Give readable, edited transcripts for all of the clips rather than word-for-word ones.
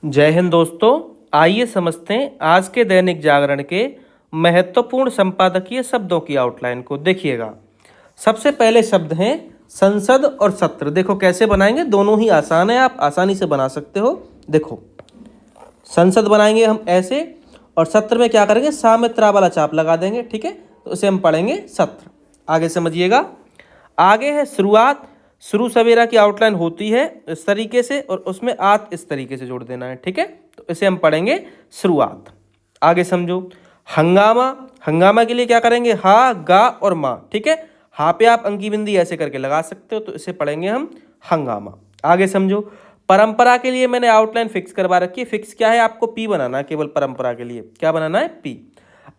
जय हिंद दोस्तों। आइए समझते हैं आज के दैनिक जागरण के महत्वपूर्ण संपादकीय शब्दों की आउटलाइन को। देखिएगा, सबसे पहले शब्द हैं संसद और सत्र। देखो कैसे बनाएंगे, दोनों ही आसान है, आप आसानी से बना सकते हो। देखो, संसद बनाएंगे हम ऐसे, और सत्र में क्या करेंगे, सामित्रा वाला चाप लगा देंगे। ठीक है, तो इसे हम पढ़ेंगे सत्र। आगे समझिएगा, आगे है शुरुआत। शुरू सवेरा की आउटलाइन होती है इस तरीके से, और उसमें आत इस तरीके से जोड़ देना है। ठीक है, तो इसे हम पढ़ेंगे शुरुआत। आगे समझो, हंगामा। हंगामा के लिए क्या करेंगे, हा, गा और मा। ठीक है, हा पे आप अंकी बिंदी ऐसे करके लगा सकते हो, तो इसे पढ़ेंगे हम हंगामा। आगे समझो, परंपरा के लिए मैंने आउटलाइन फिक्स करवा रखी है। फिक्स क्या है, आपको पी बनाना है। केवल परंपरा के लिए क्या बनाना है, पी।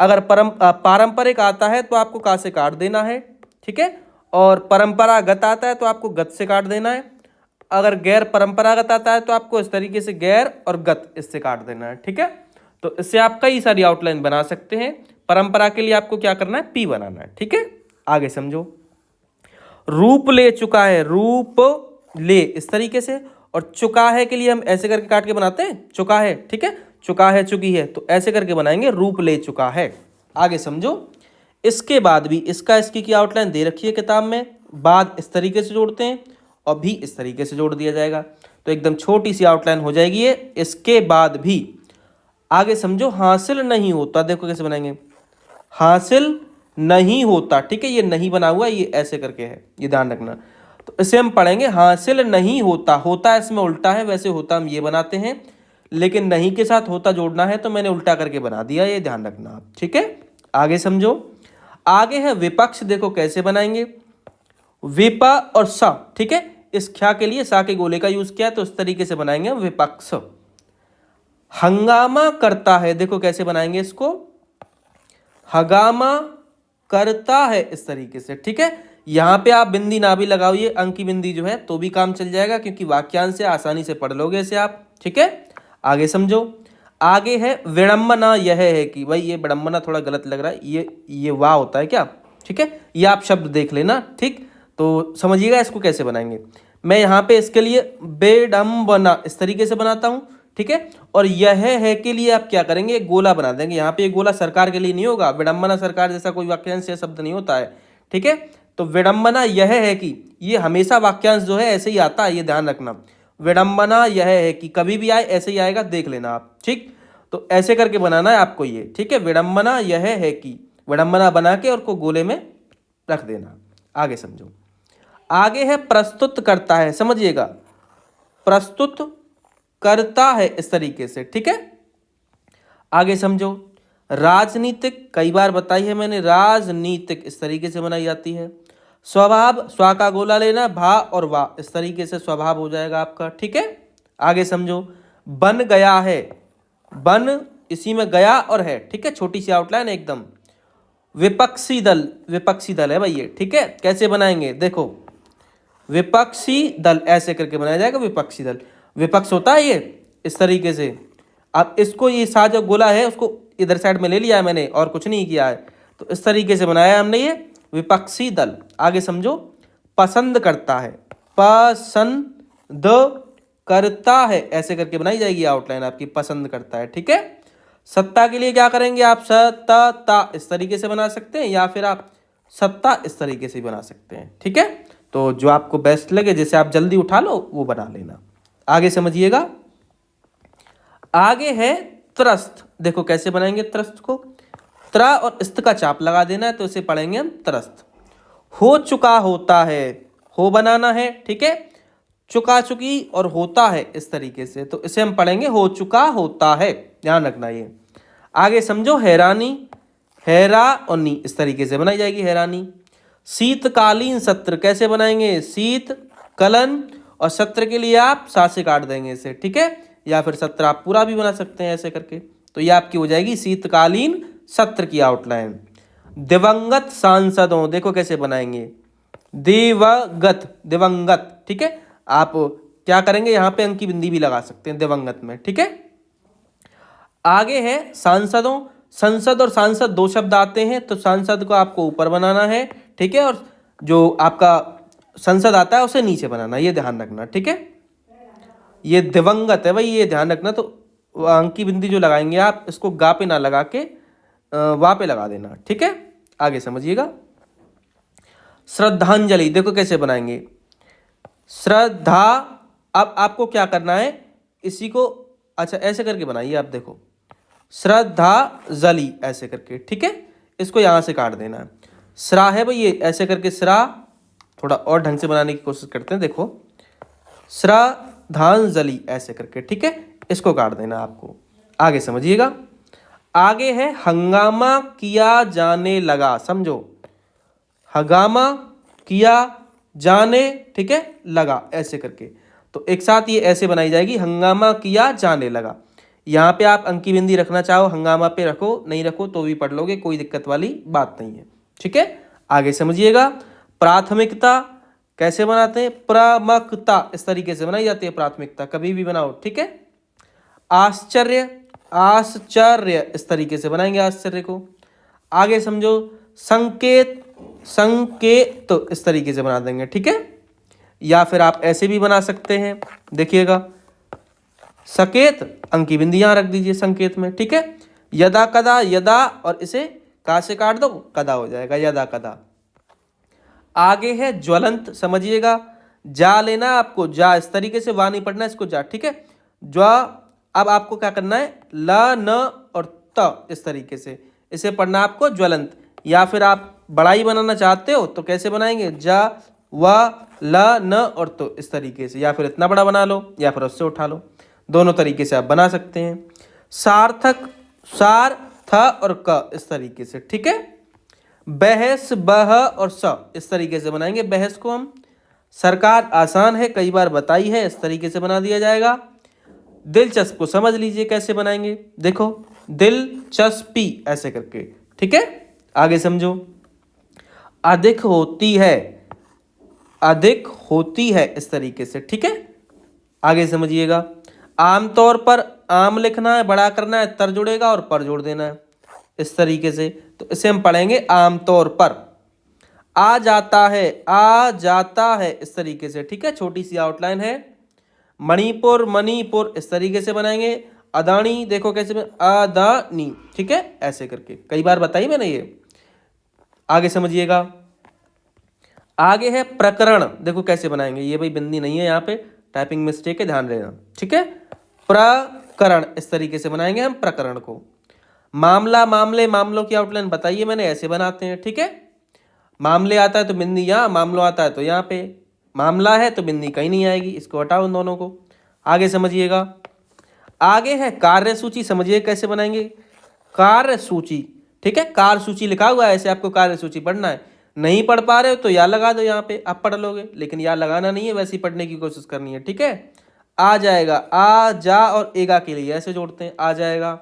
अगर पारंपरिक आता है तो आपको का से काट देना है। ठीक है, और परंपरागत आता है तो आपको गत से काट देना है। अगर गैर परंपरागत आता है तो आपको इस तरीके से गैर और गत इससे काट देना है। ठीक है, तो इससे आप कई सारी आउटलाइन बना सकते हैं। परंपरा के लिए आपको क्या करना है, पी बनाना है। ठीक है, आगे समझो, रूप ले चुका है, रूप ले इस तरीके से, और चुका है के लिए हम ऐसे करके काट के बनाते हैं, चुका है। ठीक है, चुका है, चुकी है, तो ऐसे करके बनाएंगे, रूप ले चुका है। आगे समझो, इसके बाद भी इसका इसकी की आउटलाइन दे रखी है किताब में। बाद इस तरीके से जोड़ते हैं, और भी इस तरीके से जोड़ दिया जाएगा, तो एकदम छोटी सी आउटलाइन हो जाएगी ये। इसके बाद भी आगे समझो, हासिल नहीं होता। देखो कैसे बनाएंगे, हासिल नहीं होता। ठीक है, ये नहीं बना हुआ, ये ऐसे करके है, ये ध्यान रखना। तो इसे हम पढ़ेंगे हासिल नहीं होता। होता इसमें उल्टा है, वैसे होता हम ये बनाते हैं, लेकिन नहीं के साथ होता जोड़ना है तो मैंने उल्टा करके बना दिया, ये ध्यान रखना आप। ठीक है, आगे समझो, आगे है विपक्ष। देखो कैसे बनाएंगे, विपा और सा। ठीक है, इस ख्या के लिए सा के गोले का यूज किया, तो इस तरीके से बनाएंगे विपक्ष। हंगामा करता है, देखो कैसे बनाएंगे इसको, हगामा करता है इस तरीके से। ठीक है, यहां पे आप बिंदी ना भी लगाओ, अंकी बिंदी जो है, तो भी काम चल जाएगा, क्योंकि वाक्यांश से आसानी से पढ़ लोगे इसे आप। ठीक है, आगे समझो, आगे है विडंबना। यह है कि भाई ये विडंबना थोड़ा गलत लग रहा है, ये वाह होता है क्या। ठीक है, ये आप शब्द देख लेना। ठीक, तो समझिएगा इसको कैसे बनाएंगे। मैं यहाँ पे इसके लिए बेडम्बना इस तरीके से बनाता हूँ। ठीक है, और यह है के लिए आप क्या करेंगे, एक गोला बना देंगे। यहाँ पे एक गोला सरकार के लिए नहीं होगा, विडंबना सरकार जैसा कोई वाक्यांश या शब्द नहीं होता है। ठीक है, तो विडंबना यह है कि, ये हमेशा वाक्यांश जो है ऐसे ही आता है, ये ध्यान रखना। विडंबना यह है कि कभी भी आए ऐसे ही आएगा, देख लेना आप। ठीक, तो ऐसे करके बनाना है आपको ये। ठीक है, विडंबना यह है कि, विडंबना बना के और को गोले में रख देना। आगे समझो, आगे है प्रस्तुत करता है। समझिएगा, प्रस्तुत करता है इस तरीके से। ठीक है, आगे समझो, राजनीतिक, कई बार बताई है मैंने, राजनीतिक इस तरीके से बनाई जाती है। स्वभाव, स्वा का गोला लेना, भा और वा इस तरीके से स्वभाव हो जाएगा आपका। ठीक है, आगे समझो, बन गया है, बन इसी में गया और है। ठीक है, छोटी सी आउटलाइन एकदम। विपक्षी दल, विपक्षी दल है भाई ये। ठीक है, कैसे बनाएंगे, देखो, विपक्षी दल ऐसे करके बनाया जाएगा, विपक्षी दल। विपक्ष होता है ये इस तरीके से। अब इसको, ये सा जो गोला है उसको इधर साइड में ले लिया है मैंने, और कुछ नहीं किया है, तो इस तरीके से बनाया हमने ये विपक्षी दल। आगे समझो, पसंद करता है, पसंद करता है ऐसे करके बनाई जाएगी आउटलाइन आपकी, पसंद करता है। ठीक है, सत्ता के लिए क्या करेंगे आप, सत्ता इस तरीके से बना सकते हैं, या फिर आप सत्ता इस तरीके से बना सकते हैं। ठीक है, तो जो आपको बेस्ट लगे, जैसे आप जल्दी उठा लो वो बना लेना। आगे समझिएगा, आगे है त्रस्त। देखो कैसे बनाएंगे त्रस्त को, त्रा और इस्त का चाप लगा देना है, तो इसे पढ़ेंगे हम त्रस्त। हो चुका होता है, हो बनाना है। ठीक है, चुका चुकी और होता है इस तरीके से, तो इसे हम पढ़ेंगे हो चुका होता है, ध्यान रखना ये। आगे समझो, हैरानी, हैरा और नी इस तरीके से बनाई जाएगी, हैरानी। शीतकालीन सत्र कैसे बनाएंगे, शीतकलन, और सत्र के लिए आप सा से काट देंगे इसे। ठीक है, या फिर सत्र आप पूरा भी बना सकते हैं ऐसे करके, तो ये आपकी हो जाएगी शीतकालीन सत्र की आउटलाइन। दिवंगत सांसदों, देखो कैसे बनाएंगे, दिवंगत, दिवंगत। ठीक है, आप क्या करेंगे, यहाँ पे अंकी बिंदी भी लगा सकते हैं दिवंगत में। ठीक है, आगे है सांसदों। संसद और सांसद दो शब्द आते हैं, तो सांसद को आपको ऊपर बनाना है। ठीक है, और जो आपका संसद आता है उसे नीचे बनाना, ये ध्यान रखना। ठीक है, ये दिवंगत है भाई, ये ध्यान रखना। तो अंकी बिंदी जो लगाएंगे आप, इसको गा पे ना लगा के वा पे लगा देना, ठीक है। आगे समझिएगा। श्रद्धांजलि देखो कैसे बनाएंगे। श्रद्धा, अब आपको क्या करना है, इसी को अच्छा ऐसे करके बनाइए आप, देखो श्रद्धांजलि ऐसे करके, ठीक है। इसको यहां से काट देना है। श्रा है भाई, ये ऐसे करके श्रा, थोड़ा और ढंग से बनाने की कोशिश करते हैं, देखो श्रद्धांजलि ऐसे करके, ठीक है। इसको काट देना आपको। आगे समझिएगा। आगे है हंगामा किया जाने लगा, समझो, हंगामा किया जाने, ठीक है, लगा ऐसे करके। तो एक साथ ये ऐसे बनाई जाएगी, हंगामा किया जाने लगा। यहाँ पे आप अंकी बिंदी रखना चाहो हंगामा पे रखो, नहीं रखो तो भी पढ़ लोगे, कोई दिक्कत वाली बात नहीं है, ठीक है। आगे समझिएगा। प्राथमिकता कैसे बनाते हैं, प्रमुखता इस तरीके से बनाई जाती है, प्राथमिकता कभी भी बनाओ, ठीक है। आश्चर्य, आश्चर्य इस तरीके से बनाएंगे आश्चर्य को। आगे समझो। संकेत, संकेत तो इस तरीके से बना देंगे, ठीक है। या फिर आप ऐसे भी बना सकते हैं, देखिएगा, सकेत, अंकी बिंदी यहां रख दीजिए संकेत में, ठीक है। यदा कदा, यदा और इसे का से काट दो, कदा हो जाएगा, यदा कदा। आगे है ज्वलंत, समझिएगा, जा लेना आपको, जा इस तरीके से, वा नहीं पढ़ना इसको, जा, ठीक है। ज्वा, अब आपको क्या करना है, ल न और त इस तरीके से इसे पढ़ना आपको ज्वलंत। या फिर आप बड़ा ही बनाना चाहते हो तो कैसे बनाएंगे, जा व ल न और तो इस तरीके से, या फिर इतना बड़ा बना लो या फिर उससे उठा लो, दोनों तरीके से आप बना सकते हैं। सार्थक, सार थ और क इस तरीके से, ठीक है। बहस, बह और स इस तरीके से बनाएंगे। बहस को हम, सरकार आसान है, कई बार बताई है, इस तरीके से बना दिया जाएगा। दिलचस्प को समझ लीजिए कैसे बनाएंगे, देखो दिलचस्पी ऐसे करके, ठीक है। आगे समझो। अधिक होती है, अधिक होती है इस तरीके से, ठीक है। आगे समझिएगा। आमतौर पर, आम लिखना है, बड़ा करना है, तर जुड़ेगा और पर जोड़ देना है इस तरीके से। तो इसे हम पढ़ेंगे आमतौर पर। आ जाता है, आ जाता है इस तरीके से, ठीक है, छोटी सी आउटलाइन है। मणिपुर, मणिपुर इस तरीके से बनाएंगे। अदानी देखो कैसे, अदानी, ठीक है, ऐसे करके, कई बार बताई मैंने ये। आगे समझिएगा। आगे है प्रकरण, देखो कैसे बनाएंगे, ये भाई बिंदी नहीं है यहाँ पे, टाइपिंग मिस्टेक है, ध्यान देना, ठीक है। प्रकरण इस तरीके से बनाएंगे हम प्रकरण को। मामला, मामले, मामलों की आउटलाइन बताइए मैंने, ऐसे बनाते हैं, ठीक है। मामले आता है तो बिंदी यहाँ, मामलो आता है तो यहाँ पे, मामला है तो बिंदी कहीं नहीं आएगी, इसको हटाओ उन दोनों को। आगे समझिएगा। आगे है कार्य सूची, समझिए कैसे बनाएंगे कार्य सूची, ठीक है। कार्य सूची लिखा हुआ है ऐसे, आपको कार्य सूची पढ़ना है। नहीं पढ़ पा रहे हो तो या लगा दो यहाँ पे, आप पढ़ लोगे, लेकिन या लगाना नहीं है, वैसे ही पढ़ने की कोशिश करनी है, ठीक है। आ जाएगा, आ जा और एगा के लिए ऐसे जोड़ते हैं, आ जाएगा।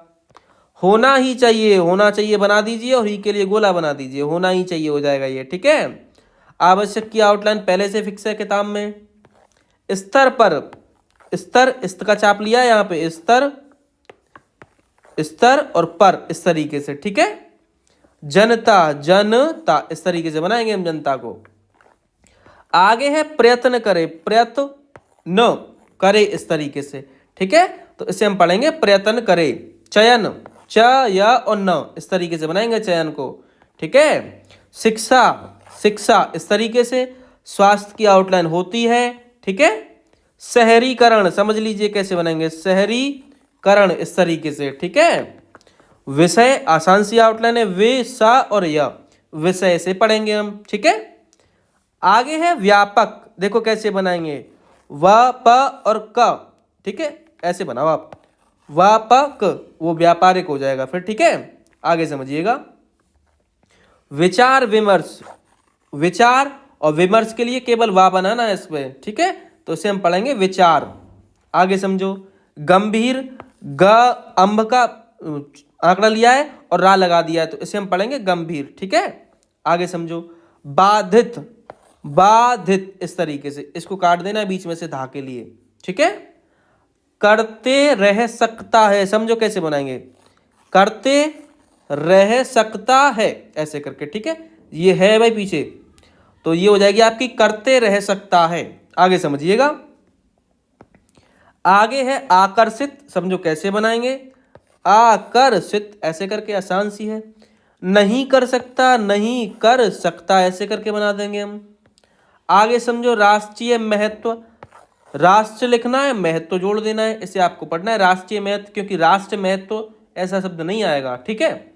होना ही चाहिए, होना चाहिए बना दीजिए और ही के लिए गोला बना दीजिए, होना ही चाहिए हो जाएगा ये, ठीक है। आवश्यक की आउटलाइन पहले से फिक्स है किताब में। स्तर पर, स्तर, इस्त का चाप लिया है यहाँ पे, स्तर, स्तर और पर इस तरीके से, ठीक है। जनता, जनता इस तरीके से बनाएंगे हम जनता को। आगे है प्रयत्न करे, प्रयत्न न करे इस तरीके से, ठीक है। तो इसे हम पढ़ेंगे प्रयत्न करे। चयन, च या और न इस तरीके से बनाएंगे चयन को, ठीक है। शिक्षा, शिक्षा इस तरीके से। स्वास्थ्य की आउटलाइन होती है, ठीक है। शहरीकरण समझ लीजिए कैसे बनाएंगे, शहरीकरण इस तरीके से, ठीक है। विषय, आसान सी आउटलाइन है, वे, सा और य, विषय से पढ़ेंगे हम, ठीक है। आगे है व्यापक, देखो कैसे बनाएंगे, व प और क, ठीक है, ऐसे बनाओ आप, व्यापक, वो व्यापारिक हो जाएगा फिर, ठीक है। आगे समझिएगा। विचार विमर्श, विचार और विमर्श के लिए केवल वा बनाना है इसमें, ठीक है। तो इसे हम पढ़ेंगे विचार। आगे समझो। गंभीर, ग अंब का आंकड़ा लिया है और रा लगा दिया है, तो इसे हम पढ़ेंगे गंभीर, ठीक है। आगे समझो। बाधित, बाधित इस तरीके से, इसको काट देना है बीच में से धा के लिए, ठीक है। करते रह सकता है, समझो कैसे बनाएंगे, करते रह सकता है ऐसे करके, ठीक है। ये है भाई पीछे, तो ये हो जाएगी आपकी करते रह सकता है। आगे समझिएगा। आगे है आकर्षित, समझो कैसे बनाएंगे। आकर्षित ऐसे करके, आसान सी है। नहीं कर सकता, नहीं कर सकता ऐसे करके बना देंगे हम। आगे समझो राष्ट्रीय महत्व, राष्ट्र लिखना है, महत्व जोड़ देना है, इसे आपको पढ़ना है राष्ट्रीय महत्व, क्योंकि राष्ट्र महत्व ऐसा शब्द नहीं आएगा, ठीक है।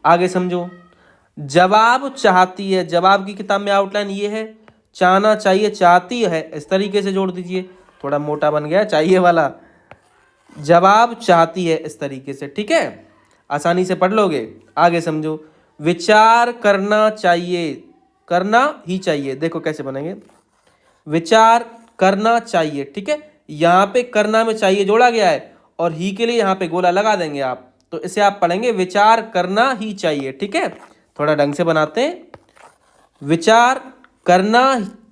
आगे समझो जवाब चाहती है, जवाब की किताब में आउटलाइन ये है, चाहना चाहिए चाहती है, इस तरीके से जोड़ दीजिए। थोड़ा मोटा बन गया चाहिए वाला, जवाब चाहती है इस तरीके से, ठीक है, आसानी से पढ़ लोगे। आगे समझो विचार करना चाहिए, करना ही चाहिए, देखो कैसे बनेंगे, विचार करना चाहिए, ठीक है। यहाँ पे करना में चाहिए जोड़ा गया है और ही के लिए यहाँ पे गोला लगा देंगे आप, तो इसे आप पढ़ेंगे विचार करना ही चाहिए, ठीक है। थोड़ा ढंग से बनाते हैं, विचार करना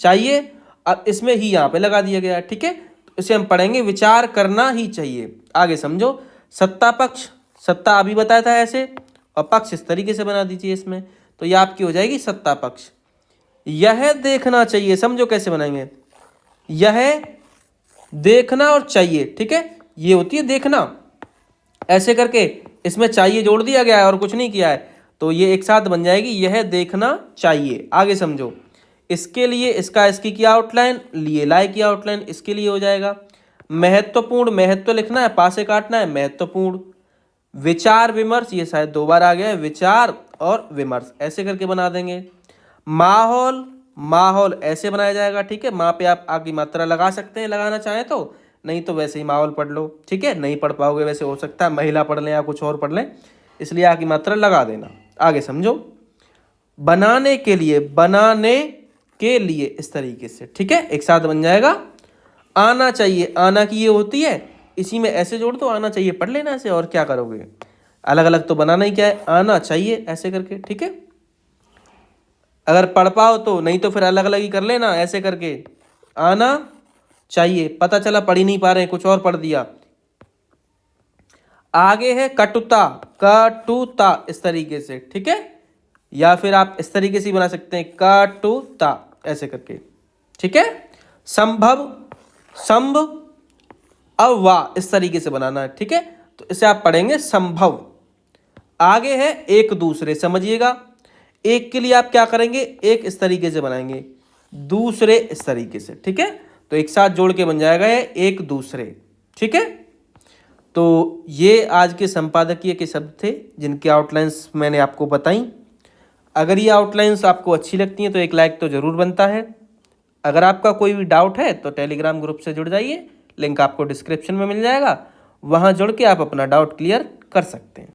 चाहिए, अब इसमें ही यहाँ पे लगा दिया गया है, ठीक है। तो इसे हम पढ़ेंगे विचार करना ही चाहिए। आगे समझो सत्ता पक्ष, सत्ता अभी बताया था ऐसे, और पक्ष इस तरीके से बना दीजिए इसमें, तो ये आपकी हो जाएगी सत्ता पक्ष। यह देखना चाहिए, समझो कैसे बनाएंगे, यह देखना और चाहिए, ठीक है, ये होती है देखना, ऐसे करके इसमें चाहिए जोड़ दिया गया है और कुछ नहीं किया है, तो ये एक साथ बन जाएगी यह देखना चाहिए। आगे समझो इसके लिए इसका इसकी की आउटलाइन, लिए लाए की आउटलाइन, इसके लिए हो जाएगा महत्वपूर्ण, महत्व लिखना है, पासे काटना है, महत्वपूर्ण। विचार विमर्श, ये शायद 2 बार आ गया है, विचार और विमर्श ऐसे करके बना देंगे। माहौल, माहौल ऐसे बनाया जाएगा, ठीक है, माँ पे आप आगे मात्रा लगा सकते हैं लगाना चाहें तो, नहीं तो वैसे ही माहौल पढ़ लो, ठीक है। नहीं पढ़ पाओगे वैसे, हो सकता है महिला पढ़ लें या कुछ और पढ़ लें, इसलिए आगे मात्रा लगा देना। आगे समझो बनाने के लिए, बनाने के लिए इस तरीके से, ठीक है, एक साथ बन जाएगा। आना चाहिए, आना की ये होती है, इसी में ऐसे जोड़ दो, आना चाहिए पढ़ लेना ऐसे, और क्या करोगे, अलग अलग तो बनाना ही क्या है, आना चाहिए ऐसे करके, ठीक है। अगर पढ़ पाओ तो, नहीं तो फिर अलग अलग ही कर लेना ऐसे करके, आना चाहिए, पता चला पढ़ ही नहीं पा रहे हैं, कुछ और पढ़ दिया। आगे है कटुता, कटुता इस तरीके से, ठीक है, या फिर आप इस तरीके से ही बना सकते हैं कटुता ऐसे करके, ठीक है। संभव, संभव अवा इस तरीके से बनाना है, ठीक है, तो इसे आप पढ़ेंगे संभव। आगे है एक दूसरे, समझिएगा, एक के लिए आप क्या करेंगे, एक इस तरीके से बनाएंगे, दूसरे इस तरीके से, ठीक है, तो एक साथ जोड़ के बन जाएगा ये एक दूसरे, ठीक है। तो ये आज के संपादकीय के शब्द थे जिनकी आउटलाइंस मैंने आपको बताई। अगर ये आउटलाइंस आपको अच्छी लगती हैं तो एक लाइक तो ज़रूर बनता है। अगर आपका कोई भी डाउट है तो टेलीग्राम ग्रुप से जुड़ जाइए, लिंक आपको डिस्क्रिप्शन में मिल जाएगा, वहाँ जुड़ के आप अपना डाउट क्लियर कर सकते हैं।